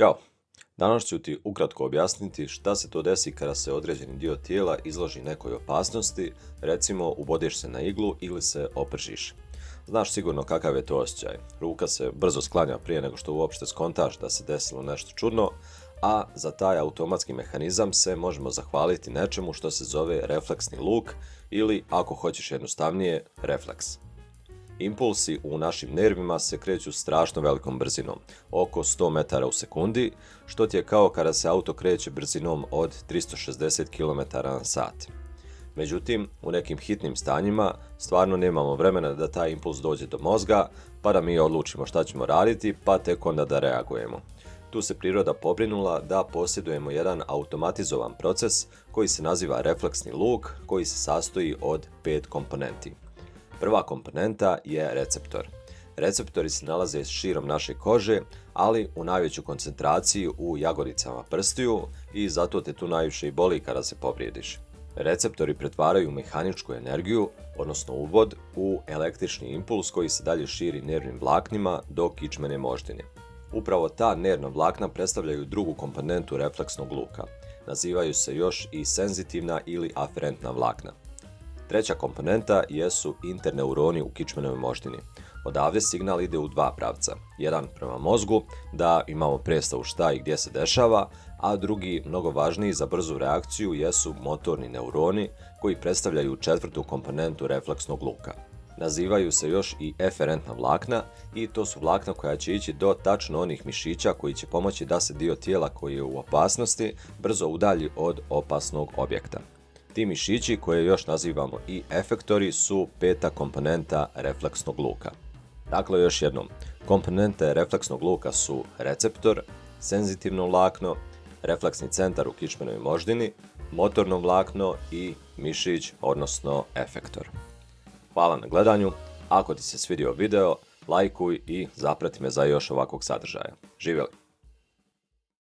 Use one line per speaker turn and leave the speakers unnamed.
Ćao! Danas ću ti ukratko objasniti šta se to desi kada se određeni dio tijela izloži nekoj opasnosti, recimo ubodeš se na iglu ili se opržiš. Znaš sigurno kakav je to osjećaj. Ruka se brzo sklanja prije nego što uopšte skontaš da se desilo nešto čudno, a za taj automatski mehanizam se možemo zahvaliti nečemu što se zove refleksni luk ili, ako hoćeš jednostavnije, refleks. Impulsi u našim nervima se kreću strašno velikom brzinom, oko 100 metara u sekundi, što ti je kao kada se auto kreće brzinom od 360 km/h. Međutim, u nekim hitnim stanjima stvarno nemamo vremena da taj impuls dođe do mozga, pa da mi odlučimo šta ćemo raditi, pa tek onda da reagujemo. Tu se priroda pobrinula da posjedujemo jedan automatizovan proces koji se naziva refleksni luk, koji se sastoji od 5 komponenti. Prva komponenta je receptor. Receptori se nalaze širom naše kože, ali u najveću koncentraciji u jagodicama prstiju i zato te tu najviše i boli kada se povrijediš. Receptori pretvaraju mehaničku energiju, odnosno ubod, u električni impuls koji se dalje širi nervnim vlaknima do kičmene moždine. Upravo ta nervna vlakna predstavljaju drugu komponentu refleksnog luka. Nazivaju se još i senzitivna ili aferentna vlakna. Treća komponenta jesu interneuroni u kičmenoj moždini. Odavde signal ide u dva pravca. Jedan prema mozgu, da imamo predstavu šta i gdje se dešava, a drugi, mnogo važniji za brzu reakciju, jesu motorni neuroni koji predstavljaju četvrtu komponentu refleksnog luka. Nazivaju se još i eferentna vlakna i to su vlakna koja će ići do tačno onih mišića koji će pomoći da se dio tijela koji je u opasnosti brzo udalji od opasnog objekta. Ti mišići, koje još nazivamo i efektori, su peta komponenta refleksnog luka. Dakle, još jednom, komponente refleksnog luka su receptor, senzitivno vlakno, refleksni centar u kičmenoj moždini, motorno vlakno i mišić, odnosno efektor. Hvala na gledanju, ako ti se svidio video, lajkuj i zaprati me za još ovakvog sadržaja. Živjeli!